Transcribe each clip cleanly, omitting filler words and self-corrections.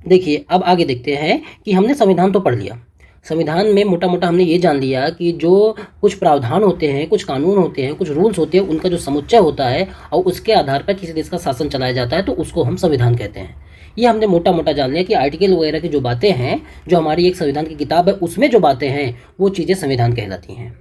देखिए अब आगे देखते हैं कि हमने संविधान तो पढ़ लिया। संविधान में मोटा मोटा हमने ये जान लिया कि जो कुछ प्रावधान होते हैं, कुछ कानून होते हैं, कुछ रूल्स होते हैं, उनका जो समुच्चय होता है और उसके आधार पर किसी देश का शासन चलाया जाता है तो उसको हम संविधान कहते हैं। ये हमने मोटा मोटा जान लिया कि आर्टिकल वगैरह की जो बातें हैं, जो हमारी एक संविधान की किताब है उसमें जो बातें हैं वो चीज़ें संविधान कहलाती हैं।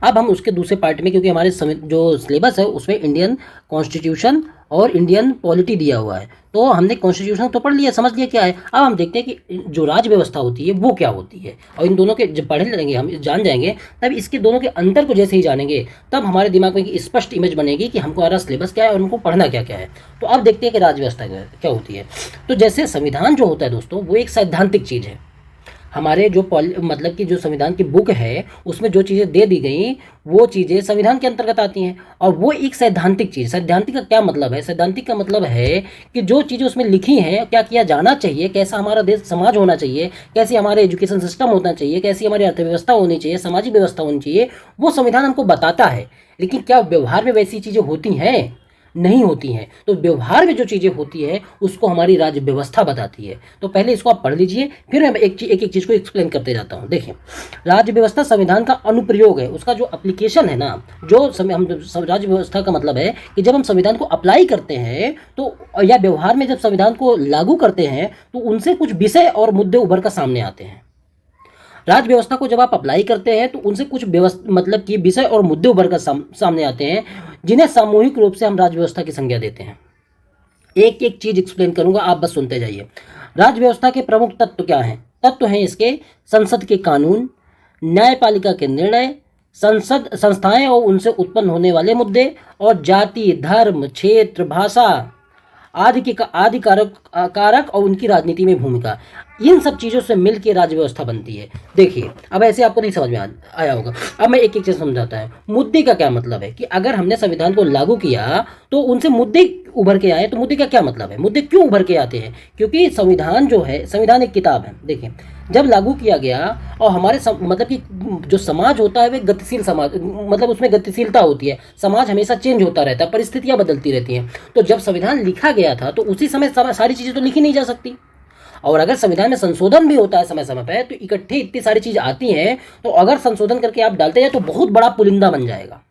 अब हम उसके दूसरे पार्ट में, क्योंकि हमारे जो सिलेबस है उसमें इंडियन कॉन्स्टिट्यूशन और इंडियन पॉलिटी दिया हुआ है, तो हमने कॉन्स्टिट्यूशन तो पढ़ लिया, समझ लिया क्या है। अब हम देखते हैं कि जो राज्य व्यवस्था होती है वो क्या होती है, और इन दोनों के जब पढ़े लेंगे हम, जान जाएंगे, तब इसके दोनों के अंतर को जैसे ही जानेंगे तब हमारे दिमाग में एक स्पष्ट इमेज बनेगी कि हमको हमारा सिलेबस क्या है और हमको पढ़ना क्या क्या है। तो अब देखते हैं कि राज्य व्यवस्था क्या होती है। तो जैसे संविधान जो होता है दोस्तों, वो एक सैद्धांतिक चीज़ है। हमारे जो मतलब कि जो संविधान की बुक है उसमें जो चीज़ें दे दी गई वो चीज़ें संविधान के अंतर्गत आती हैं, और वो एक सैद्धांतिक चीज़। सैद्धांतिक का क्या मतलब है? सैद्धांतिक का मतलब है कि जो चीज़ें उसमें लिखी हैं, क्या किया जाना चाहिए, कैसा हमारा देश समाज होना चाहिए, कैसे हमारे एजुकेशन सिस्टम होना चाहिए, कैसी हमारी अर्थव्यवस्था होनी चाहिए, सामाजिक व्यवस्था होनी चाहिए, वो संविधान हमको बताता है। लेकिन क्या व्यवहार में वैसी चीज़ें होती हैं? नहीं होती हैं। तो व्यवहार में जो चीज़ें होती है उसको हमारी राज्य व्यवस्था बताती है। तो पहले इसको आप पढ़ लीजिए, फिर मैं एक एक चीज़ को एक्सप्लेन करते जाता हूँ। देखिए, राज्य व्यवस्था संविधान का अनुप्रयोग है, उसका जो एप्लीकेशन है ना, जो हम राज्य व्यवस्था का मतलब है कि जब हम संविधान को अप्लाई करते हैं तो, या व्यवहार में जब संविधान को लागू करते हैं तो उनसे कुछ विषय और मुद्दे उभर कर सामने आते हैं। राज्य व्यवस्था को जब आप अप्लाई करते हैं तो उनसे कुछ मतलब कि विषय और मुद्दे उभर कर सामने आते हैं, जिन्हें सामूहिक रूप से हम राज्य व्यवस्था की संज्ञा देते हैं। एक एक चीज एक्सप्लेन करूंगा, आप बस सुनते जाइए। राज्य व्यवस्था के प्रमुख तत्व क्या हैं? तत्व हैं इसके: संसद के कानून, न्यायपालिका के निर्णय, संसद संस्थाएं और उनसे उत्पन्न होने वाले मुद्दे, और जाति, धर्म, क्षेत्र, भाषा आदि कारक और उनकी राजनीति में भूमिका। इन सब चीज़ों से मिलकर राज्य व्यवस्था बनती है। देखिए, अब ऐसे आपको नहीं समझ में आया होगा, अब मैं एक एक चीज़ समझाता है। मुद्दे का क्या मतलब है कि अगर हमने संविधान को लागू किया तो उनसे मुद्दे उभर के आए, तो मुद्दे का क्या मतलब है? मुद्दे क्यों उभर के आते हैं? क्योंकि संविधान जो है, संविधान एक किताब है। देखिए, जब लागू किया गया और हमारे मतलब कि जो समाज होता है वह गतिशील समाज, मतलब उसमें गतिशीलता होती है, समाज हमेशा चेंज होता रहता है, परिस्थितियां बदलती रहती हैं। तो जब संविधान लिखा गया था तो उसी समय सारी चीज़ें तो लिखी नहीं जा सकती, और अगर संविधान में संशोधन भी होता है समय समय पर तो इकट्ठे इतनी सारी चीज़ आती हैं, तो अगर संशोधन करके आप डालते जाए तो बहुत बड़ा पुलिंदा बन जाएगा।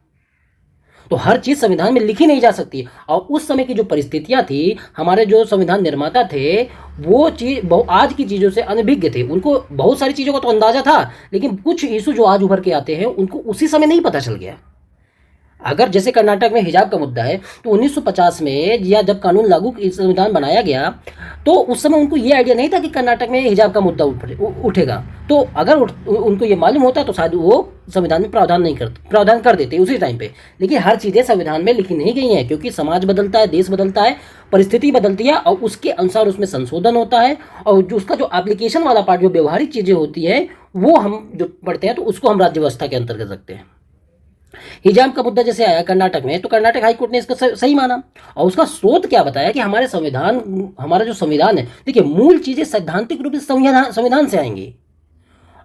तो हर चीज़ संविधान में लिखी नहीं जा सकती, और उस समय की जो परिस्थितियां थी, हमारे जो संविधान निर्माता थे वो चीज़ आज की चीज़ों से अनभिज्ञ थे। उनको बहुत सारी चीज़ों का तो अंदाजा था, लेकिन कुछ इशू जो आज उभर के आते हैं उनको उसी समय नहीं पता चल गया। अगर जैसे कर्नाटक में हिजाब का मुद्दा है तो 1950 में या जब कानून लागू संविधान बनाया गया तो उस समय उनको ये आइडिया नहीं था कि कर्नाटक में हिजाब का मुद्दा उठेगा। तो अगर उनको ये मालूम होता तो शायद वो संविधान में प्रावधान कर देते उसी टाइम पे। लेकिन हर चीज़ें संविधान में लिखी नहीं गई हैं, क्योंकि समाज बदलता है, देश बदलता है, परिस्थिति बदलती है, और उसके अनुसार उसमें संशोधन होता है, और जो उसका जो एप्लीकेशन वाला पार्ट, जो व्यवहारिक चीज़ें होती है, वो हम जो पढ़ते हैं तो उसको हम राज्य व्यवस्था के अंतर्गत रखते हैं। हिजाब का मुद्दा जैसे आया कर्नाटक में, तो कर्नाटक हाईकोर्ट ने इसको सही माना, और उसका स्रोत क्या बताया कि हमारा जो संविधान है, देखिए मूल चीजें सैद्धांतिक रूप से संविधान से आएंगी,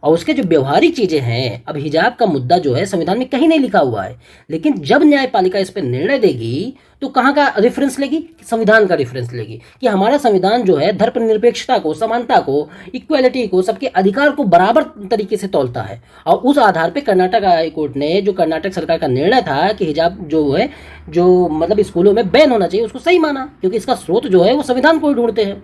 और उसके जो व्यवहारिक चीजें हैं, अब हिजाब का मुद्दा जो है संविधान में कहीं नहीं लिखा हुआ है, लेकिन जब न्यायपालिका इस पर निर्णय देगी तो कहाँ का रेफरेंस लेगी? संविधान का रेफरेंस लेगी कि हमारा संविधान जो है धर्मनिरपेक्षता को, समानता को, इक्वालिटी को, सबके अधिकार को बराबर तरीके से तौलता है। और उस आधार पे कर्नाटक हाई कोर्ट ने, जो कर्नाटक सरकार का निर्णय था कि हिजाब जो है, जो मतलब स्कूलों में बैन होना चाहिए, उसको सही माना, क्योंकि इसका स्रोत जो है वो संविधान को ही ढूंढते हैं।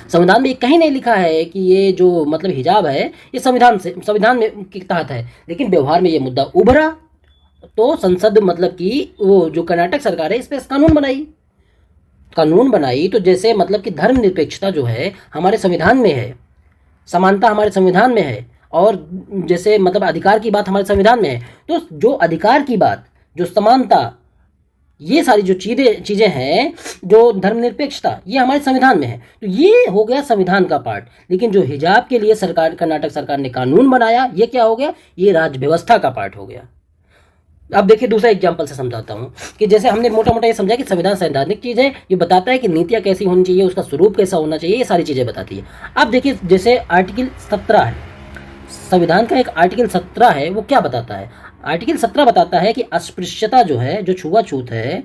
संविधान में कहीं नहीं लिखा है कि ये जो मतलब हिजाब है ये संविधान में के तहत है, लेकिन व्यवहार में ये मुद्दा उभरा तो संसद मतलब कि वो जो कर्नाटक सरकार है इस पर कानून बनाई। तो जैसे मतलब कि धर्मनिरपेक्षता जो है हमारे संविधान में है, समानता हमारे संविधान में है, और जैसे मतलब अधिकार की बात हमारे संविधान में है, तो जो अधिकार की बात, जो समानता, ये सारी जो चीज़ें हैं, जो धर्मनिरपेक्षता, ये हमारे संविधान में है। तो ये हो गया संविधान का पार्ट। लेकिन जो हिजाब के लिए कर्नाटक सरकार ने कानून बनाया, ये क्या हो गया? ये राज्य व्यवस्था का पार्ट हो गया। अब देखिए, दूसरा एग्जांपल से समझाता हूँ कि जैसे हमने मोटा मोटा ये समझा कि संविधान सैद्धांतिक चीज़ है, ये बताता है कि नीतियाँ कैसी होनी चाहिए, उसका स्वरूप कैसा होना चाहिए, ये सारी चीज़ें बताती है। अब देखिए, जैसे आर्टिकल 17 है, संविधान का एक आर्टिकल 17 है, वो क्या बताता है? आर्टिकल 17 बताता है कि अस्पृश्यता जो है, जो छुआछूत है,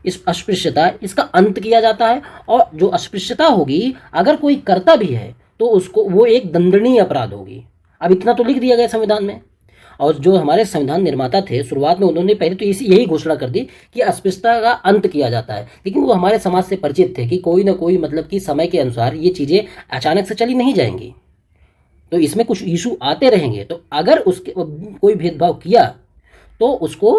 इस अस्पृश्यता, इसका अंत किया जाता है। और जो अस्पृश्यता होगी, अगर कोई करता भी है तो उसको वो एक दंडनीय अपराध होगी। अब इतना तो लिख दिया गया संविधान में। और जो हमारे संविधान निर्माता थे शुरुआत में, उन्होंने पहले तो यही घोषणा कर दी कि अस्पृश्यता का अंत किया जाता है, लेकिन वो हमारे समाज से परिचित थे कि कोई ना कोई मतलब कि समय के अनुसार ये चीज़ें अचानक से चली नहीं जाएंगी, तो इसमें कुछ इशू आते रहेंगे। तो अगर उसके कोई भेदभाव किया तो उसको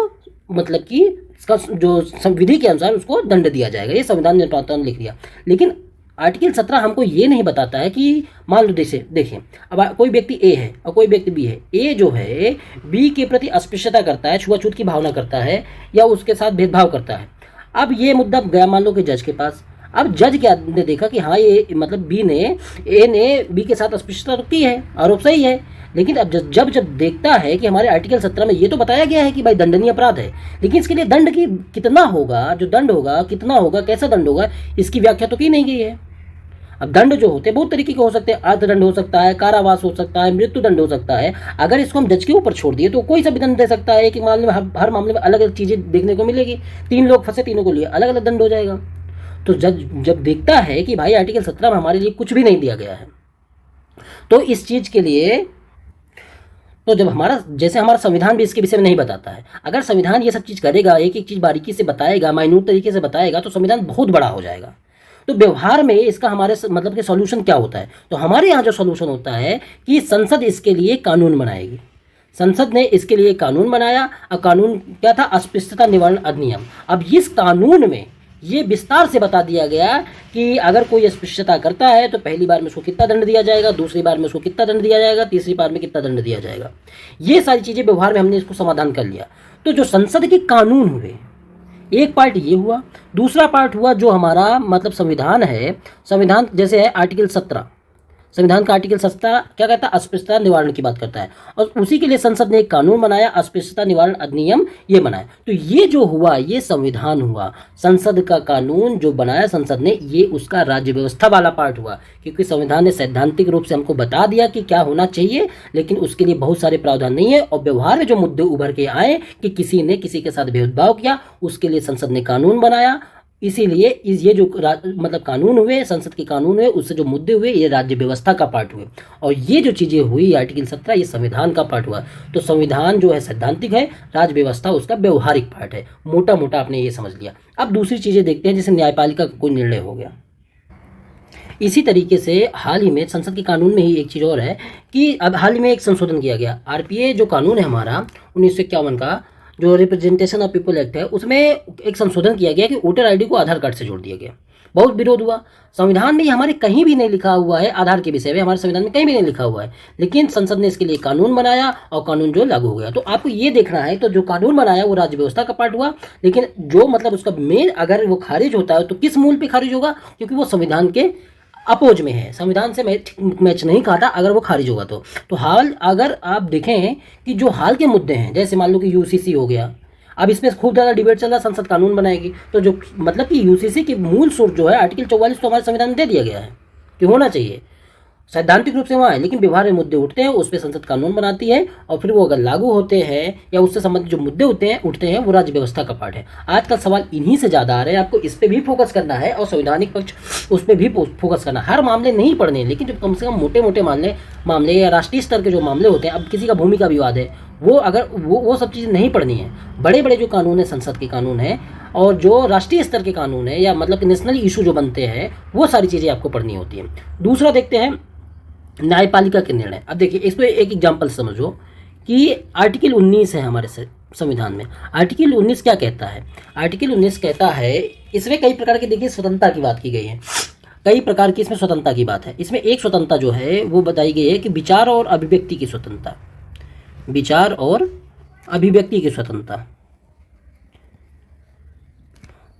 मतलब कि इसका जो विधि के अनुसार उसको दंड दिया जाएगा, ये संविधान निर्माता ने लिख दिया। लेकिन आर्टिकल 17 हमको ये नहीं बताता है कि मान लो जैसे देखिए, अब कोई व्यक्ति ए है और कोई व्यक्ति बी है। ए जो है बी के प्रति अस्पृश्यता करता है, छुआछूत की भावना करता है या उसके साथ भेदभाव करता है। अब ये मुद्दा गया मान लो कि जज के पास। अब जज क्या ने देखा कि हाँ ये मतलब ए ने बी के साथ अस्पृश्यता तो की है, आरोप सही है, लेकिन अब जब देखता है कि हमारे आर्टिकल 17 में ये तो बताया गया है कि भाई दंडनीय अपराध है, लेकिन इसके लिए दंड की कितना होगा, जो दंड होगा कितना होगा, कैसा दंड होगा, इसकी व्याख्या तो की नहीं गई है। अब दंड जो होते हैं बहुत तरीके के हो सकते हैं, अर्थदंड हो सकता है, कारावास हो सकता है, मृत्युदंड हो सकता है। अगर इसको हम जज के ऊपर छोड़ दिए तो कोई सा भी दंड दे सकता है कि मामले में हर मामले में अलग अलग चीज़ें देखने को मिलेगी। 3 लोग फंसे, तीनों को लिए अलग अलग दंड हो जाएगा। तो जज जब देखता है कि भाई आर्टिकल 17 में हमारे लिए कुछ भी नहीं दिया गया है, तो इस चीज़ के लिए तो जब हमारा संविधान भी इसके विषय में नहीं बताता है। अगर संविधान ये सब चीज़ करेगा, एक एक चीज़ बारीकी से बताएगा, माइन्यूट तरीके से बताएगा, तो संविधान बहुत बड़ा हो जाएगा। तो व्यवहार में इसका हमारे मतलब कि सॉल्यूशन क्या होता है, तो हमारे यहाँ जो सॉल्यूशन होता है कि संसद इसके लिए कानून बनाएगी। संसद ने इसके लिए कानून बनाया, और कानून क्या था, अस्पृश्यता निवारण अधिनियम। अब इस कानून में ये विस्तार से बता दिया गया कि अगर कोई अस्पृश्यता करता है तो पहली बार में उसको कितना दंड दिया जाएगा, दूसरी बार में उसको कितना दंड दिया जाएगा, तीसरी बार में कितना दंड दिया जाएगा। ये सारी चीज़ें व्यवहार में हमने इसको समाधान कर लिया। तो जो संसद के कानून हुए, एक पार्ट ये हुआ। दूसरा पार्ट हुआ जो हमारा मतलब संविधान है। संविधान जैसे है आर्टिकल 17, संविधान का आर्टिकल 17 क्या कहता है, अस्पृश्यता निवारण की बात करता है, और उसी के लिए संसद ने एक कानून बनाया, अस्पृश्यता निवारण अधिनियम ये बनाया। तो ये जो हुआ ये संविधान हुआ, संसद का कानून जो बनाया संसद ने, ये उसका राज्य व्यवस्था वाला पार्ट हुआ। क्योंकि संविधान ने सैद्धांतिक रूप से हमको बता दिया कि क्या होना चाहिए, लेकिन उसके लिए बहुत सारे प्रावधान नहीं है। और व्यवहार में जो मुद्दे उभर के आए कि किसी ने किसी के साथ भेदभाव किया, उसके लिए संसद ने कानून बनाया। इसीलिए ये जो मतलब कानून हुए, संसद के कानून हुए, उससे जो मुद्दे हुए ये राज्य व्यवस्था का पार्ट हुए, और ये जो चीज़ें हुई आर्टिकल 17 ये संविधान का पार्ट हुआ। तो संविधान जो है सैद्धांतिक है, राज्य व्यवस्था उसका व्यवहारिक पार्ट है। मोटा मोटा आपने ये समझ लिया। अब दूसरी चीज़ें देखते हैं, जैसे न्यायपालिका का कोई निर्णय हो गया। इसी तरीके से हाल ही में संसद के कानून में ही एक चीज़ और है कि अब हाल ही में एक संशोधन किया गया। आरपीए जो कानून है हमारा 1951 का, जो रिप्रेजेंटेशन ऑफ पीपल एक्ट है, उसमें एक संशोधन किया गया कि वोटर आईडी को आधार कार्ड से जोड़ दिया गया। बहुत विरोध हुआ। संविधान में हमारे कहीं भी नहीं लिखा हुआ है आधार के विषय में, हमारे संविधान में कहीं भी नहीं लिखा हुआ है, लेकिन संसद ने इसके लिए कानून बनाया और कानून जो लागू हो गया। तो आपको ये देखना है, तो जो कानून बनाया वो राज्य व्यवस्था का पार्ट हुआ, लेकिन जो मतलब उसका मेन अगर वो खारिज होता है तो किस मूल पे खारिज होगा, क्योंकि वो संविधान के अपोज में है, संविधान से मैच नहीं खाता, अगर वो खारिज होगा तो हाल अगर आप देखें कि जो हाल के मुद्दे हैं, जैसे मान लो कि यूसीसी हो गया, अब इसमें खूब ज़्यादा डिबेट चल रहा है, संसद कानून बनाएगी। तो जो मतलब कि यूसीसी की मूल सोर्स जो है आर्टिकल 44 तो हमारे संविधान में दे दिया गया है कि होना चाहिए, सैद्धांतिक रूप से वहाँ है, लेकिन व्यवहार में मुद्दे उठते हैं, उस पर संसद कानून बनाती है, और फिर वो अगर लागू होते हैं या उससे संबंधित जो मुद्दे उठते हैं वो राज्य व्यवस्था का पार्ट है। आज का सवाल इन्हीं से ज़्यादा आ रहे हैं, आपको इस पर भी फोकस करना है और संवैधानिक पक्ष उस पर भी फोकस करना है। हर मामले नहीं पढ़ने, लेकिन जो कम से कम मोटे मोटे मामले या राष्ट्रीय स्तर के जो मामले होते हैं, अब किसी का भूमि का विवाद है, वो अगर वो सब चीज़ें नहीं पढ़नी है। बड़े बड़े जो कानून है, संसद के कानून है, और जो राष्ट्रीय स्तर के कानून है या मतलब नेशनल इशू जो बनते हैं, वो सारी चीज़ें आपको पढ़नी होती हैं। दूसरा देखते हैं न्यायपालिका के निर्णय। अब देखिए इस पर एक एग्जाम्पल समझो कि आर्टिकल 19 है हमारे संविधान में। आर्टिकल 19 क्या कहता है? आर्टिकल 19 कहता है, इसमें कई प्रकार की देखिए स्वतंत्रता की बात की गई है, कई प्रकार की इसमें स्वतंत्रता की बात है। इसमें एक स्वतंत्रता जो है वो बताई गई है कि विचार और अभिव्यक्ति की स्वतंत्रता, विचार और अभिव्यक्ति की स्वतंत्रता,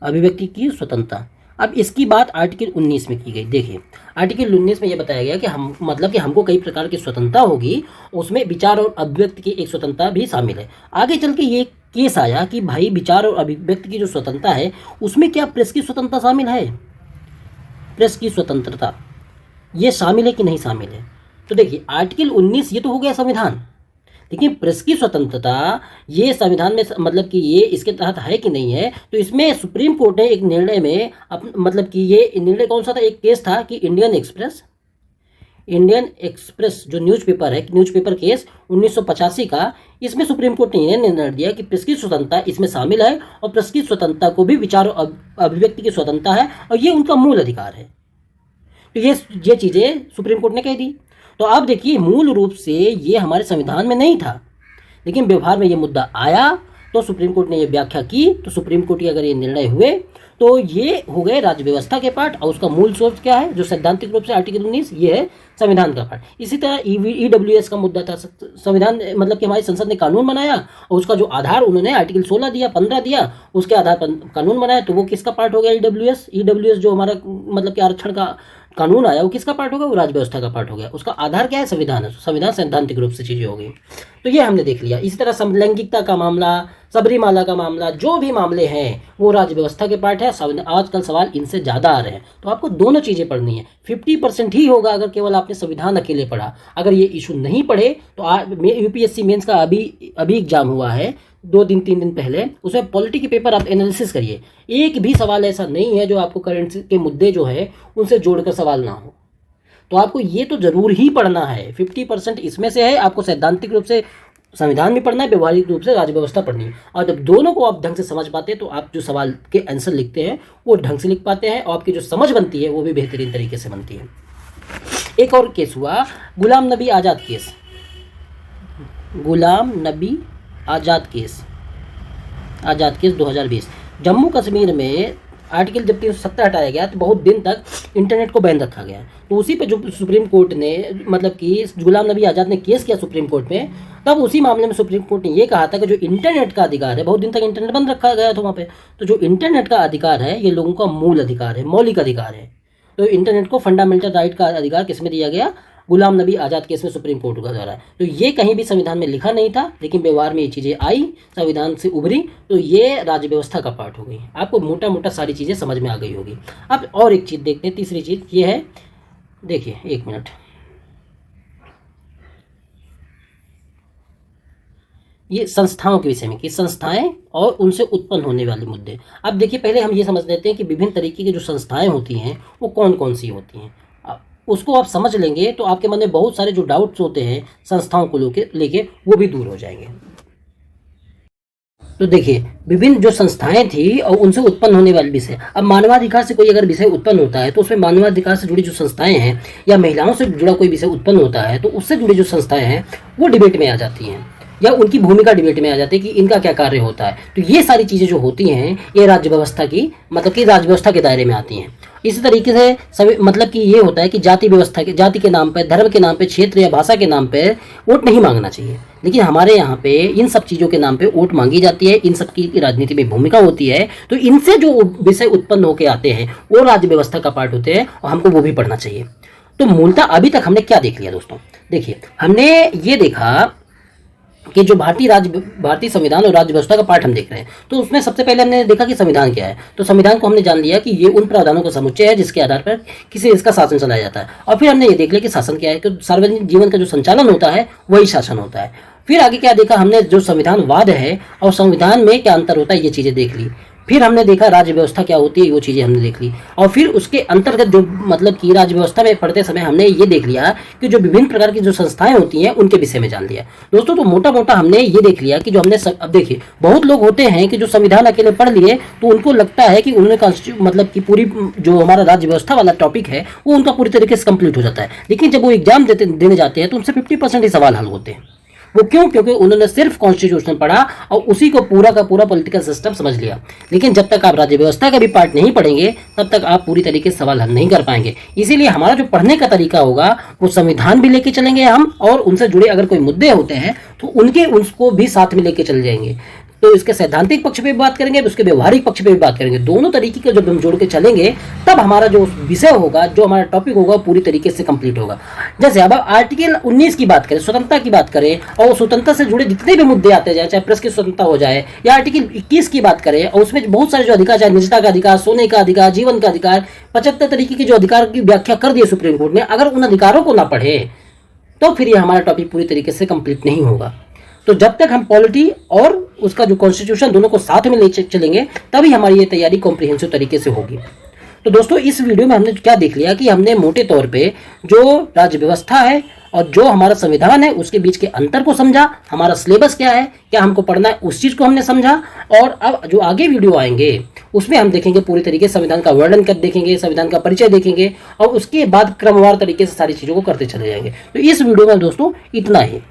अभिव्यक्ति की स्वतंत्रता। अब इसकी बात आर्टिकल 19 में की गई। देखिए आर्टिकल 19 में यह बताया गया कि हम मतलब कि हमको कई प्रकार की स्वतंत्रता होगी, उसमें विचार और अभिव्यक्ति की एक स्वतंत्रता भी शामिल है। आगे चल के ये केस आया कि भाई विचार और अभिव्यक्ति की जो स्वतंत्रता है उसमें क्या प्रेस की स्वतंत्रता शामिल है? प्रेस की स्वतंत्रता ये शामिल है कि नहीं शामिल है? तो देखिए आर्टिकल 19 ये तो हो गया संविधान, लेकिन प्रेस की स्वतंत्रता ये संविधान में मतलब कि ये इसके तहत है कि नहीं है, तो इसमें सुप्रीम कोर्ट ने एक निर्णय में मतलब कि ये निर्णय कौन सा था, एक केस था कि इंडियन एक्सप्रेस जो न्यूज़पेपर है, न्यूज़पेपर केस 1985 का, इसमें सुप्रीम कोर्ट ने यह निर्णय दिया कि प्रेस की स्वतंत्रता इसमें शामिल है और प्रेस की स्वतंत्रता को भी विचार और अभिव्यक्ति की स्वतंत्रता है और ये उनका मूल अधिकार है। तो ये चीज़ें सुप्रीम कोर्ट ने कह दी। तो आप देखिए मूल रूप से ये हमारे संविधान में नहीं था, लेकिन व्यवहार में ये मुद्दा आया तो सुप्रीम कोर्ट ने ये व्याख्या की, तो सुप्रीम कोर्ट के अगर ये निर्णय हुए तो ये हो गए राज्य व्यवस्था के पार्ट, और उसका मूल सोर्स क्या है, जो सैद्धांतिक रूप से आर्टिकल 19 ये है संविधान का पार्ट। इसी तरह EWS का मुद्दा था, संविधान मतलब कि हमारी संसद ने कानून बनाया और उसका जो आधार उन्होंने आर्टिकल 16 दिया, 15 दिया, उसके आधार पर कानून बनाया, तो वो किसका पार्ट हो गया, EWS जो हमारा मतलब कि आरक्षण का कानून आया वो किसका पार्ट होगा, वो राज्य व्यवस्था का पार्ट हो गया। उसका आधार क्या है, संविधान है, संविधान सैद्धांतिक रूप से चीजें हो गई। तो ये हमने देख लिया। इसी तरह समलैंगिकता का मामला, सबरीमाला का मामला, जो भी मामले हैं वो राज्य व्यवस्था के पार्ट है। आजकल सवाल इनसे ज़्यादा आ रहे हैं, तो आपको दोनों चीज़ें पढ़नी है। 50% ही होगा अगर केवल आपने संविधान अकेले पढ़ा। अगर ये इशू नहीं पढ़े तो UPSC मेंस का अभी एग्जाम हुआ है 2-3 दिन पहले, उसमें पॉलिटी के पेपर आप एनालिसिस करिए, एक भी सवाल ऐसा नहीं है जो आपको करंट के मुद्दे जो है उनसे जोड़कर सवाल ना हो। तो आपको ये तो जरूर ही पढ़ना है। 50% इसमें से है, आपको सैद्धांतिक रूप से संविधान भी पढ़ना है, व्यवहारिक रूप से राज्य व्यवस्था पढ़नी है। और जब दोनों को आप ढंग से समझ पाते हैं तो आप जो सवाल के आंसर लिखते हैं वो ढंग से लिख पाते हैं और आपकी जो समझ बनती है वो भी बेहतरीन तरीके से बनती है। एक और केस हुआ गुलाम नबी आज़ाद केस। गुलाम नबी आज़ाद केस 2020। जम्मू कश्मीर में आर्टिकल जब 370 हटाया गया तो बहुत दिन तक इंटरनेट को बैन रखा गया। तो उसी पे जो सुप्रीम कोर्ट ने मतलब कि गुलाम नबी आज़ाद ने केस किया सुप्रीम कोर्ट में, तब उसी मामले में सुप्रीम कोर्ट ने ये कहा था कि जो इंटरनेट का अधिकार है, बहुत दिन तक इंटरनेट बंद रखा गया था वहाँ पे, तो जो इंटरनेट का अधिकार है ये लोगों का मूल अधिकार है, मौलिक अधिकार है। तो इंटरनेट को फंडामेंटल राइट का अधिकार किसमें दिया गया, गुलाम नबी आज़ाद केस में सुप्रीम कोर्ट का द्वारा। तो ये कहीं भी संविधान में लिखा नहीं था, लेकिन व्यवहार में ये चीज़ें आई, संविधान से उभरी, तो ये राज्य व्यवस्था का पार्ट हो गई। आपको मोटा मोटा सारी चीज़ें समझ में आ गई होगी। अब और एक चीज़ देखते हैं, तीसरी चीज़ ये है, देखिए 1 मिनट, ये संस्थाओं के विषय में कि संस्थाएं और उनसे उत्पन्न होने वाले मुद्दे। अब देखिए पहले हम ये समझ लेते हैं कि विभिन्न तरीके की जो संस्थाएं होती हैं वो कौन कौन सी होती हैं। उसको आप समझ लेंगे तो आपके मन में बहुत सारे जो डाउट्स होते हैं संस्थाओं को लेके वो भी दूर हो जाएंगे। तो देखिए विभिन्न जो संस्थाएं थी और उनसे उत्पन्न होने वाले विषय। अब मानवाधिकार से कोई अगर विषय उत्पन्न होता है तो उसमें मानवाधिकार से जुड़ी जो संस्थाएं हैं या महिलाओं से जुड़ा कोई विषय उत्पन्न होता है तो उससे जुड़ी जो संस्थाएं हैं वो डिबेट में आ जाती हैं या उनकी भूमिका डिबेट में आ जाती है कि इनका क्या कार्य होता है। तो ये सारी चीज़ें जो होती हैं ये राज्य व्यवस्था की मतलब कि राज्य व्यवस्था के दायरे में आती हैं। इसी तरीके से सभी मतलब कि ये होता है कि जाति के नाम पर, धर्म के नाम पे, क्षेत्र या भाषा के नाम पे वोट नहीं मांगना चाहिए, लेकिन हमारे यहाँ पे इन सब चीज़ों के नाम पे वोट मांगी जाती है, इन सब की राजनीति में भूमिका होती है। तो इनसे जो विषय उत्पन्न होकर आते हैं वो राज्य व्यवस्था का पार्ट होते हैं और हमको वो भी पढ़ना चाहिए। तो मूलतः अभी तक हमने क्या देख लिया दोस्तों, देखिए हमने ये देखा कि जो भारतीय संविधान और राज्य व्यवस्था का पार्ट हम देख रहे हैं, तो उसमें सबसे पहले हमने देखा कि संविधान क्या है। तो संविधान को हमने जान लिया कि ये उन प्रावधानों का समुच्चय है जिसके आधार पर किसी देश का शासन चलाया जाता है। और फिर हमने ये देख लिया कि शासन क्या है, कि सार्वजनिक जीवन का जो संचालन होता है वही शासन होता है। फिर आगे क्या देखा हमने, जो संविधानवाद है और संविधान में क्या अंतर होता है ये चीज़ें देख ली। फिर हमने देखा राज्य व्यवस्था क्या होती है, वो चीज़ें हमने देख ली। और फिर उसके अंतर्गत जो मतलब कि राज्य व्यवस्था में पढ़ते समय हमने ये देख लिया कि जो विभिन्न प्रकार की जो संस्थाएं होती हैं उनके विषय में जान लिया दोस्तों। तो मोटा मोटा हमने ये देख लिया कि जो हमने अब देखिए बहुत लोग होते हैं कि जो संविधान अकेले पढ़ लिए तो उनको लगता है कि उन्होंने मतलब कि पूरी जो हमारा राज्य व्यवस्था वाला टॉपिक है वो उनका पूरी तरीके से कंप्लीट हो जाता है। लेकिन जब वो एग्जाम देने जाते हैं तो उनसे 50% ही सवाल हल होते हैं। वो क्यों? क्योंकि उन्होंने सिर्फ कॉन्स्टिट्यूशन पढ़ा और उसी को पूरा का पूरा पॉलिटिकल सिस्टम समझ लिया। लेकिन जब तक आप राज्य व्यवस्था का भी पार्ट नहीं पढ़ेंगे तब तक आप पूरी तरीके से सवाल हल नहीं कर पाएंगे। इसीलिए हमारा जो पढ़ने का तरीका होगा वो संविधान भी लेके चलेंगे हम, और उनसे जुड़े अगर कोई मुद्दे होते हैं तो उसको भी साथ में लेके चल जाएंगे। तो इसके सैद्धांतिक पक्ष पे भी बात करेंगे, उसके व्यवहारिक पक्ष पे भी बात करेंगे। दोनों तरीके के जब हम जोड़ के चलेंगे तब हमारा जो विषय होगा, जो हमारा टॉपिक होगा पूरी तरीके से कंप्लीट होगा। जैसे अब आर्टिकल 19 की बात करें, स्वतंत्रता की बात करें, और स्वतंत्रता से जुड़े जितने भी मुद्दे आते जाए, चाहे प्रेस की स्वतंत्रता हो जाए या आर्टिकल 21 की बात करें, और उसमें बहुत सारे जो अधिकार, चाहे निजता का अधिकार, सोने का अधिकार, जीवन का अधिकार, 75 तरीके के जो अधिकार की व्याख्या कर दी सुप्रीम कोर्ट ने, अगर उन अधिकारों को ना पढ़े तो फिर ये हमारा टॉपिक पूरी तरीके से कंप्लीट नहीं होगा। तो जब तक हम पॉलिटी और उसका जो कॉन्स्टिट्यूशन दोनों को साथ में ले चलेंगे तभी हमारी ये तैयारी कॉम्प्रिहेंसिव तरीके से होगी। तो दोस्तों इस वीडियो में हमने क्या देख लिया कि हमने मोटे तौर पे जो राज्य व्यवस्था है और जो हमारा संविधान है उसके बीच के अंतर को समझा, हमारा सिलेबस क्या है, क्या हमको पढ़ना है, उस चीज को हमने समझा। और अब जो आगे वीडियो आएंगे उसमें हम देखेंगे पूरी तरीके से संविधान का वर्णन कर देखेंगे, संविधान का परिचय देखेंगे और उसके बाद क्रमवार तरीके से सारी चीजों को करते चले जाएंगे। तो इस वीडियो में दोस्तों इतना ही।